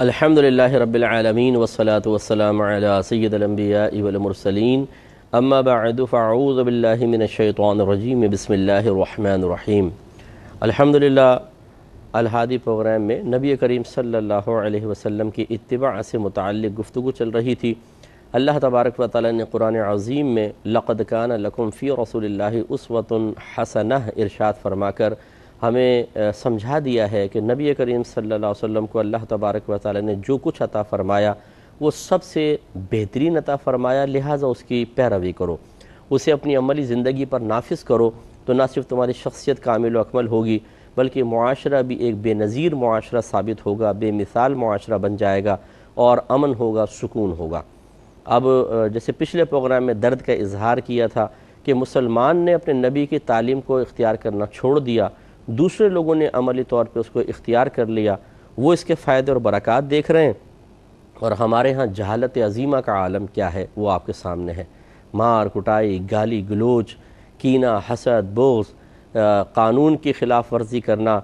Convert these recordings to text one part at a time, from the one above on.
الحمدللہ رب العالمین والصلاة والسلام علی سید الانبیاء والمرسلین اما بعد فاعوذ باللہ من الشیطان الرجیم بسم اللہ الرحمن الرحیم۔ الحمدللہ الہادی پروگرام میں نبی کریم صلی اللہ علیہ وسلم کی اتباع سے متعلق گفتگو چل رہی تھی۔ اللہ تبارک و تعالی نے قرآن عظیم میں لقد کان لکم فی رسول اللہ اسوۃ حسنہ ارشاد فرما کر ہمیں سمجھا دیا ہے کہ نبی کریم صلی اللہ علیہ وسلم کو اللہ تبارک و تعالی نے جو کچھ عطا فرمایا وہ سب سے بہترین عطا فرمایا، لہٰذا اس کی پیروی کرو، اسے اپنی عملی زندگی پر نافذ کرو، تو نہ صرف تمہاری شخصیت کامل و اکمل ہوگی بلکہ معاشرہ بھی ایک بے نظیر معاشرہ ثابت ہوگا، بے مثال معاشرہ بن جائے گا اور امن ہوگا، سکون ہوگا۔ اب جیسے پچھلے پروگرام میں درد کا اظہار کیا تھا کہ مسلمان نے اپنے نبی کی تعلیم کو اختیار کرنا چھوڑ دیا، دوسرے لوگوں نے عملی طور پہ اس کو اختیار کر لیا، وہ اس کے فائدے اور برکات دیکھ رہے ہیں، اور ہمارے ہاں جہالت عظیمہ کا عالم کیا ہے وہ آپ کے سامنے ہے۔ مار کٹائی، گالی گلوچ، کینہ، حسد، بغض، قانون کی خلاف ورزی کرنا،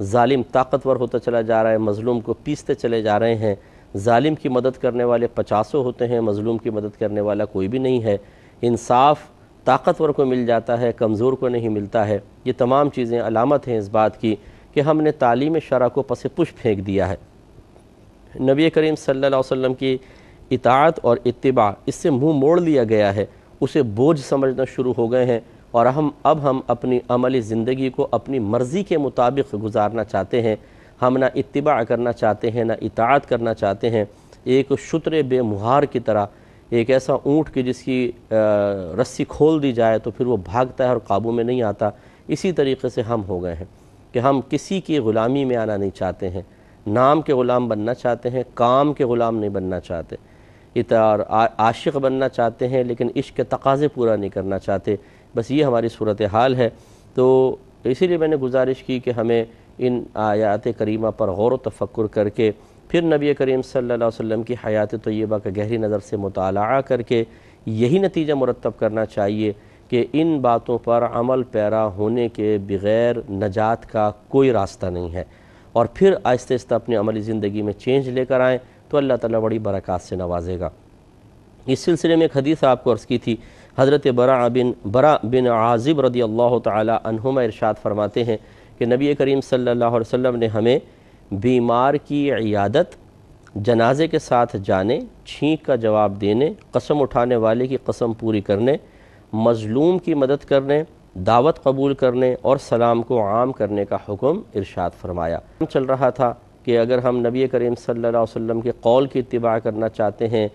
ظالم طاقتور ہوتا چلا جا رہا ہے، مظلوم کو پیستے چلے جا رہے ہیں، ظالم کی مدد کرنے والے 50 ہوتے ہیں، مظلوم کی مدد کرنے والا کوئی بھی نہیں ہے، انصاف طاقتور کو مل جاتا ہے، کمزور کو نہیں ملتا ہے۔ یہ تمام چیزیں علامت ہیں اس بات کی کہ ہم نے تعلیم شرع کو پس پش پھینک دیا ہے۔ نبی کریم صلی اللہ علیہ وسلم کی اطاعت اور اتباع اس سے منہ موڑ لیا گیا ہے، اسے بوجھ سمجھنا شروع ہو گئے ہیں، اور اب ہم اپنی عملی زندگی کو اپنی مرضی کے مطابق گزارنا چاہتے ہیں۔ ہم نہ اتباع کرنا چاہتے ہیں نہ اطاعت کرنا چاہتے ہیں، ایک شتر بے مہار کی طرح، ایک ایسا اونٹ کی جس کی رسی کھول دی جائے تو پھر وہ بھاگتا ہے اور قابو میں نہیں آتا، اسی طریقے سے ہم ہو گئے ہیں کہ ہم کسی کی غلامی میں آنا نہیں چاہتے ہیں، نام کے غلام بننا چاہتے ہیں، کام کے غلام نہیں بننا چاہتے، عاشق بننا چاہتے ہیں لیکن عشق کے تقاضے پورا نہیں کرنا چاہتے۔ بس یہ ہماری صورتحال ہے۔ تو اسی لیے میں نے گزارش کی کہ ہمیں ان آیات کریمہ پر غور و تفکر کر کے پھر نبی کریم صلی اللہ علیہ وسلم کی حیات طیبہ کا گہری نظر سے مطالعہ کر کے یہی نتیجہ مرتب کرنا چاہیے کہ ان باتوں پر عمل پیرا ہونے کے بغیر نجات کا کوئی راستہ نہیں ہے، اور پھر آہستہ آہستہ اپنی عملی زندگی میں چینج لے کر آئیں تو اللہ تعالیٰ بڑی برکات سے نوازے گا۔ اس سلسلے میں ایک حدیث آپ کو عرض کی تھی، حضرت برا بن عازب رضی اللہ تعالی عنہما ارشاد فرماتے ہیں کہ نبی کریم صلی اللہ علیہ وسلم نے ہمیں بیمار کی عیادت، جنازے کے ساتھ جانے، چھینک کا جواب دینے، قسم اٹھانے والے کی قسم پوری کرنے، مظلوم کی مدد کرنے، دعوت قبول کرنے اور سلام کو عام کرنے کا حکم ارشاد فرمایا۔ چل رہا تھا کہ اگر ہم نبی کریم صلی اللہ علیہ وسلم کے قول کی اتباع کرنا چاہتے ہیں،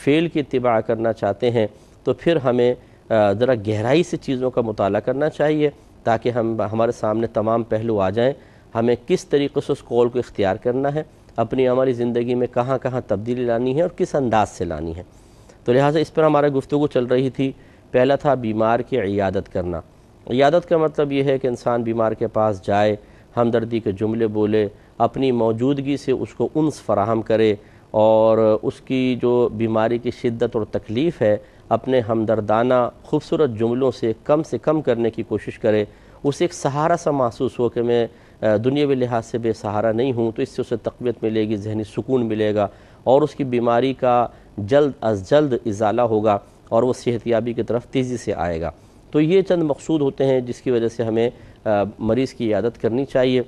فعل کی اتباع کرنا چاہتے ہیں، تو پھر ہمیں ذرا گہرائی سے چیزوں کا مطالعہ کرنا چاہیے تاکہ ہمارے سامنے تمام پہلو آ جائیں، ہمیں کس طریقے سے اس قول کو اختیار کرنا ہے، اپنی عملی زندگی میں کہاں کہاں تبدیلی لانی ہے اور کس انداز سے لانی ہے۔ تو لہٰذا اس پر ہمارا گفتگو چل رہی تھی۔ پہلا تھا بیمار کی عیادت کرنا۔ عیادت کا مطلب یہ ہے کہ انسان بیمار کے پاس جائے، ہمدردی کے جملے بولے، اپنی موجودگی سے اس کو انس فراہم کرے، اور اس کی جو بیماری کی شدت اور تکلیف ہے اپنے ہمدردانہ خوبصورت جملوں سے کم کرنے کی کوشش کرے، اسے ایک سہارا سا محسوس ہو کہ میں دنیاوی لحاظ سے بے سہارا نہیں ہوں، تو اس سے اسے تقویت ملے گی، ذہنی سکون ملے گا، اور اس کی بیماری کا جلد از جلد ازالہ ہوگا اور وہ صحت یابی کی طرف تیزی سے آئے گا۔ تو یہ چند مقصود ہوتے ہیں جس کی وجہ سے ہمیں مریض کی عیادت کرنی چاہیے۔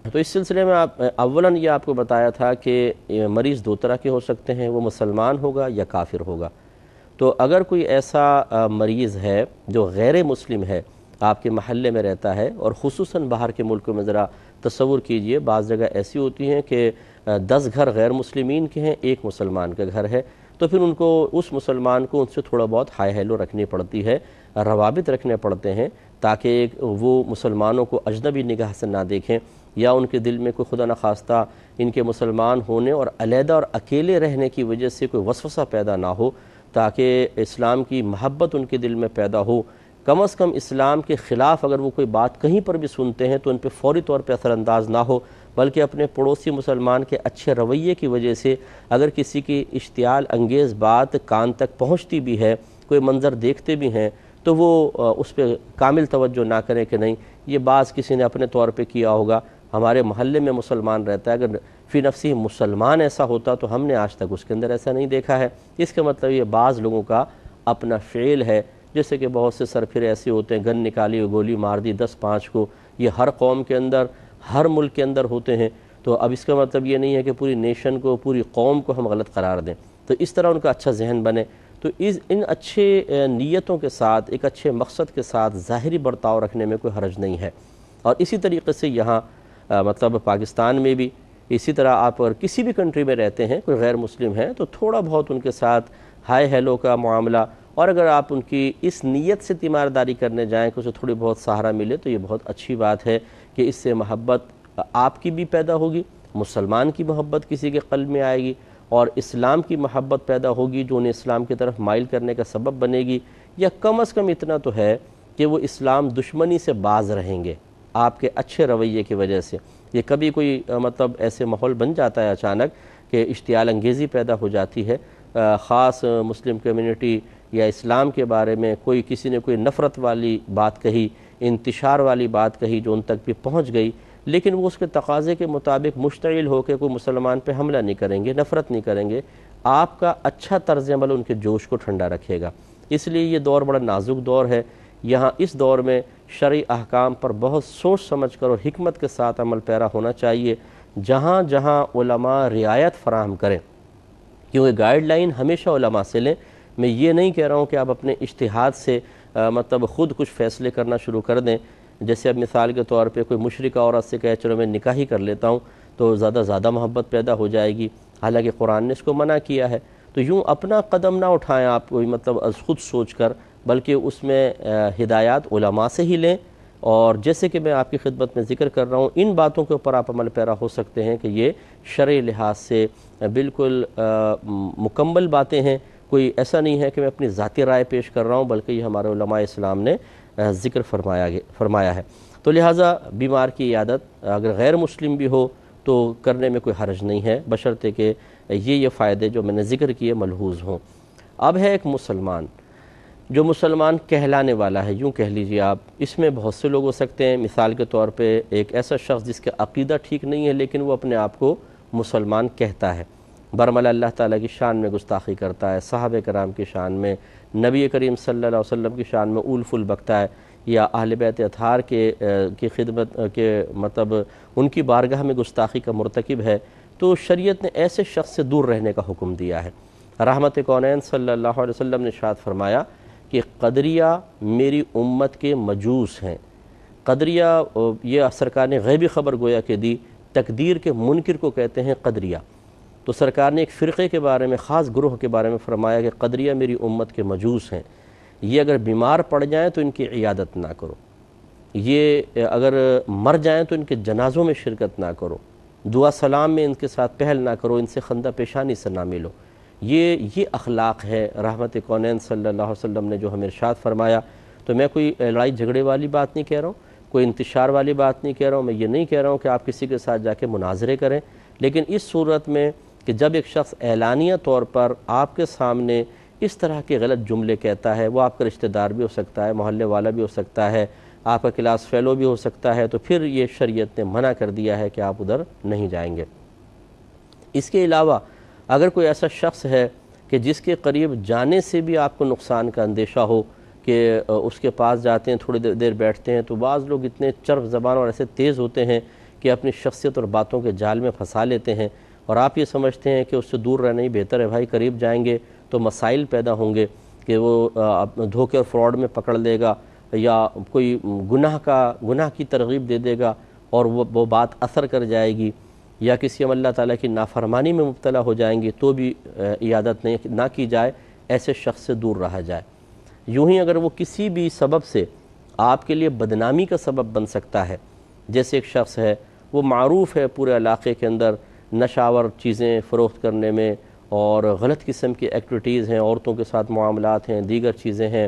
تو اس سلسلے میں اولاً یہ آپ کو بتایا تھا کہ مریض دو طرح کے ہو سکتے ہیں، وہ مسلمان ہوگا یا کافر ہوگا۔ تو اگر کوئی ایسا مریض ہے جو غیر مسلم ہے، آپ کے محلے میں رہتا ہے، اور خصوصاً باہر کے ملکوں میں ذرا تصور کیجئے، بعض جگہ ایسی ہوتی ہیں کہ 10 گھر غیر مسلمین کے ہیں، ایک مسلمان کا گھر ہے، تو پھر ان کو اس مسلمان کو ان سے تھوڑا بہت ہائی ہیلو رکھنی پڑتی ہے، روابط رکھنے پڑتے ہیں تاکہ وہ مسلمانوں کو اجنبی نگاہ سے نہ دیکھیں، یا ان کے دل میں کوئی خدا نخواستہ ان کے مسلمان ہونے اور علیحدہ اور اکیلے رہنے کی وجہ سے کوئی وسوسہ پیدا نہ ہو، تاکہ اسلام کی محبت ان کے دل میں پیدا ہو۔ کم از کم اسلام کے خلاف اگر وہ کوئی بات کہیں پر بھی سنتے ہیں تو ان پہ فوری طور پہ اثر انداز نہ ہو، بلکہ اپنے پڑوسی مسلمان کے اچھے رویے کی وجہ سے اگر کسی کی اشتعال انگیز بات کان تک پہنچتی بھی ہے، کوئی منظر دیکھتے بھی ہیں، تو وہ اس پہ کامل توجہ نہ کریں کہ نہیں یہ بعض کسی نے اپنے طور پہ کیا ہوگا، ہمارے محلے میں مسلمان رہتا ہے، اگر فی نفسی مسلمان ایسا ہوتا تو ہم نے آج تک اس کے اندر ایسا نہیں دیکھا ہے۔ اس کا مطلب یہ بعض لوگوں کا اپنا فعل ہے، جیسے کہ بہت سے سرفرے ایسے ہوتے ہیں، گن نکالی اور گولی مار دی 10-5 کو، یہ ہر قوم کے اندر، ہر ملک کے اندر ہوتے ہیں۔ تو اب اس کا مطلب یہ نہیں ہے کہ پوری نیشن کو، پوری قوم کو ہم غلط قرار دیں، تو اس طرح ان کا اچھا ذہن بنے۔ تو ان اچھے نیتوں کے ساتھ، ایک اچھے مقصد کے ساتھ ظاہری برتاؤ رکھنے میں کوئی حرج نہیں ہے۔ اور اسی طریقے سے یہاں مطلب پاکستان میں بھی اسی طرح آپ اگر کسی بھی کنٹری میں رہتے ہیں، کوئی غیر مسلم ہیں، تو تھوڑا بہت ان کے ساتھ ہائے ہیلو کا معاملہ، اور اگر آپ ان کی اس نیت سے تیمارداری کرنے جائیں کہ اسے تھوڑی بہت سہارا ملے، تو یہ بہت اچھی بات ہے کہ اس سے محبت آپ کی بھی پیدا ہوگی، مسلمان کی محبت کسی کے قلب میں آئے گی، اور اسلام کی محبت پیدا ہوگی جو انہیں اسلام کی طرف مائل کرنے کا سبب بنے گی، یا کم از کم اتنا تو ہے کہ وہ اسلام دشمنی سے باز رہیں گے آپ کے اچھے رویے کی وجہ سے۔ یہ کبھی کوئی مطلب ایسے ماحول بن جاتا ہے اچانک کہ اشتعال انگیزی پیدا ہو جاتی ہے، خاص مسلم کمیونٹی یا اسلام کے بارے میں کوئی کسی نے کوئی نفرت والی بات کہی، انتشار والی بات کہی جو ان تک بھی پہنچ گئی، لیکن وہ اس کے تقاضے کے مطابق مشتعل ہو کے کوئی مسلمان پہ حملہ نہیں کریں گے، نفرت نہیں کریں گے، آپ کا اچھا طرز عمل ان کے جوش کو ٹھنڈا رکھے گا۔ اس لیے یہ دور بڑا نازک دور ہے، یہاں اس دور میں شرعی احکام پر بہت سوچ سمجھ کر اور حکمت کے ساتھ عمل پیرا ہونا چاہیے، جہاں جہاں علماء رعایت فراہم کریں، کیونکہ گائیڈ لائن ہمیشہ علماء سے لیں۔ میں یہ نہیں کہہ رہا ہوں کہ آپ اپنے اجتہاد سے مطلب خود کچھ فیصلے کرنا شروع کر دیں، جیسے اب مثال کے طور پہ کوئی مشرکہ عورت سے کہے چلو میں نکاح ہی کر لیتا ہوں تو زیادہ محبت پیدا ہو جائے گی، حالانکہ قرآن نے اس کو منع کیا ہے۔ تو یوں اپنا قدم نہ اٹھائیں آپ کوئی مطلب از خود سوچ کر، بلکہ اس میں ہدایات علماء سے ہی لیں، اور جیسے کہ میں آپ کی خدمت میں ذکر کر رہا ہوں، ان باتوں کے اوپر آپ عمل پیرا ہو سکتے ہیں کہ یہ شرعی لحاظ سے بالکل مکمل باتیں ہیں۔ کوئی ایسا نہیں ہے کہ میں اپنی ذاتی رائے پیش کر رہا ہوں، بلکہ یہ ہمارے علماء اسلام نے ذکر فرمایا ہے۔ تو لہٰذا بیمار کی عیادت اگر غیر مسلم بھی ہو تو کرنے میں کوئی حرج نہیں ہے، بشرطے کہ یہ فائدے جو میں نے ذکر کیے ملحوظ ہوں۔ اب ہے ایک مسلمان جو مسلمان کہلانے والا ہے، یوں کہہ لیجیے آپ، اس میں بہت سے لوگ ہو سکتے ہیں۔ مثال کے طور پہ ایک ایسا شخص جس کا عقیدہ ٹھیک نہیں ہے لیکن وہ اپنے آپ کو مسلمان کہتا ہے، برملا اللہ تعالیٰ کی شان میں گستاخی کرتا ہے، صحابہ کرام کی شان میں، نبی کریم صلی اللہ علیہ وسلم کی شان میں اول فل بکتا ہے، یا اہل بیت اطہار کی خدمت کے مطلب ان کی بارگاہ میں گستاخی کا مرتکب ہے، تو شریعت نے ایسے شخص سے دور رہنے کا حکم دیا ہے۔ رحمت کونین صلی اللہ علیہ وسلم نے ارشاد فرمایا کہ قدریہ میری امت کے مجوس ہیں۔ قدریہ یہ سرکار نے غیبی خبر گویا کہ دی، تقدیر کے منکر کو کہتے ہیں قدریہ۔ تو سرکار نے ایک فرقے کے بارے میں، خاص گروہ کے بارے میں فرمایا کہ قدریہ میری امت کے مجوس ہیں، یہ اگر بیمار پڑ جائیں تو ان کی عیادت نہ کرو، یہ اگر مر جائیں تو ان کے جنازوں میں شرکت نہ کرو، دعا سلام میں ان کے ساتھ پہل نہ کرو، ان سے خندہ پیشانی سے نہ ملو۔ یہ اخلاق ہے رحمت کونین صلی اللہ علیہ وسلم نے جو ہمیں ارشاد فرمایا۔ تو میں کوئی لڑائی جھگڑے والی بات نہیں کہہ رہا ہوں، کوئی انتشار والی بات نہیں کہہ رہا ہوں، میں یہ نہیں کہہ رہا ہوں کہ آپ کسی کے ساتھ جا کے مناظرے کریں، لیکن اس صورت میں کہ جب ایک شخص اعلانیہ طور پر آپ کے سامنے اس طرح کے غلط جملے کہتا ہے، وہ آپ کا رشتہ دار بھی ہو سکتا ہے، محلے والا بھی ہو سکتا ہے، آپ کا کلاس فیلو بھی ہو سکتا ہے، تو پھر یہ شریعت نے منع کر دیا ہے کہ آپ ادھر نہیں جائیں گے۔ اس کے علاوہ اگر کوئی ایسا شخص ہے کہ جس کے قریب جانے سے بھی آپ کو نقصان کا اندیشہ ہو کہ اس کے پاس جاتے ہیں، تھوڑی دیر بیٹھتے ہیں، تو بعض لوگ اتنے چرب زبان اور ایسے تیز ہوتے ہیں کہ اپنی شخصیت اور باتوں کے جال میں پھنسا لیتے ہیں، اور آپ یہ سمجھتے ہیں کہ اس سے دور رہنا ہی بہتر ہے، بھائی قریب جائیں گے تو مسائل پیدا ہوں گے کہ وہ دھوکے اور فراڈ میں پکڑ لے گا، یا کوئی گناہ کی ترغیب دے دے گا اور وہ بات اثر کر جائے گی، یا کسی اللہ تعالیٰ کی نافرمانی میں مبتلا ہو جائیں گے، تو بھی عیادت نہ کی جائے، ایسے شخص سے دور رہا جائے۔ یوں ہی اگر وہ کسی بھی سبب سے آپ کے لیے بدنامی کا سبب بن سکتا ہے، جیسے ایک شخص ہے وہ معروف ہے پورے علاقے کے اندر نشاور چیزیں فروخت کرنے میں، اور غلط قسم کی ایکٹیویٹیز ہیں، عورتوں کے ساتھ معاملات ہیں، دیگر چیزیں ہیں،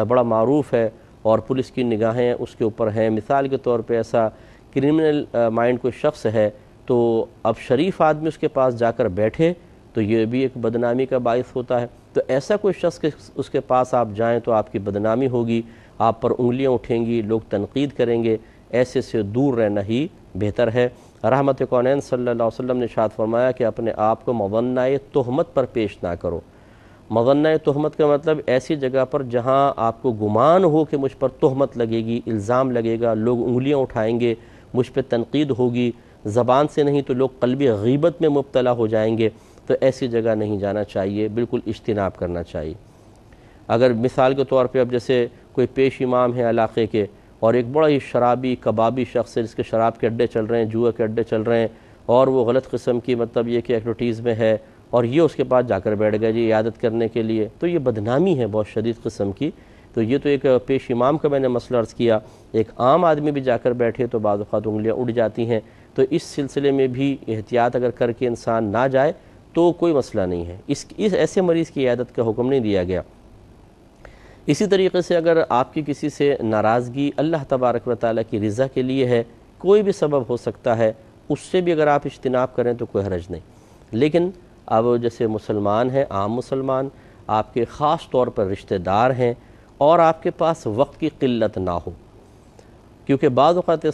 بڑا معروف ہے اور پولیس کی نگاہیں اس کے اوپر ہیں۔ مثال کے طور پہ ایسا کرمنل مائنڈ کوئی شخص ہے، تو اب شریف آدمی اس کے پاس جا کر بیٹھے تو یہ بھی ایک بدنامی کا باعث ہوتا ہے۔ تو ایسا کوئی شخص اس کے پاس آپ جائیں تو آپ کی بدنامی ہوگی، آپ پر انگلیاں اٹھیں گی، لوگ تنقید کریں گے، ایسے سے دور رہنا ہی بہتر ہے۔ رحمت کونین صلی اللہ علیہ وسلم نے ارشاد فرمایا کہ اپنے آپ کو مظنہ تہمت پر پیش نہ کرو۔ مظنہ تہمت کا مطلب ایسی جگہ پر جہاں آپ کو گمان ہو کہ مجھ پر تہمت لگے گی، الزام لگے گا، لوگ انگلیاں اٹھائیں گے، مجھ پہ تنقید ہوگی، زبان سے نہیں تو لوگ قلبی غیبت میں مبتلا ہو جائیں گے، تو ایسی جگہ نہیں جانا چاہیے، بالکل اجتناب کرنا چاہیے۔ اگر مثال کے طور پہ اب جیسے کوئی پیش امام ہے علاقے کے اور ایک بڑا ہی شرابی کبابی شخص ہے جس کے شراب کے اڈے چل رہے ہیں، جوا کے اڈے چل رہے ہیں، اور وہ غلط قسم کی مطلب یہ کہ ایکٹیویٹیز میں ہے، اور یہ اس کے پاس جا کر بیٹھ گیا جی عیادت کرنے کے لیے، تو یہ بدنامی ہے بہت شدید قسم کی۔ تو یہ تو ایک پیش امام کا میں نے مسئلہ عرض کیا، ایک عام آدمی بھی جا کر بیٹھے تو بعض اوقات انگلیاں اڑ جاتی ہیں، تو اس سلسلے میں بھی احتیاط اگر کر کے انسان نہ جائے تو کوئی مسئلہ نہیں ہے، اس ایسے مریض کی عیادت کا حکم نہیں دیا گیا۔ اسی طریقے سے اگر آپ کی کسی سے ناراضگی اللہ تبارک و تعالیٰ کی رضا کے لیے ہے، کوئی بھی سبب ہو سکتا ہے، اس سے بھی اگر آپ اجتناب کریں تو کوئی حرج نہیں، لیکن اب جیسے مسلمان ہیں، عام مسلمان، آپ کے خاص طور پر رشتہ دار ہیں اور آپ کے پاس وقت کی قلت نہ ہو، کیونکہ بعض اوقات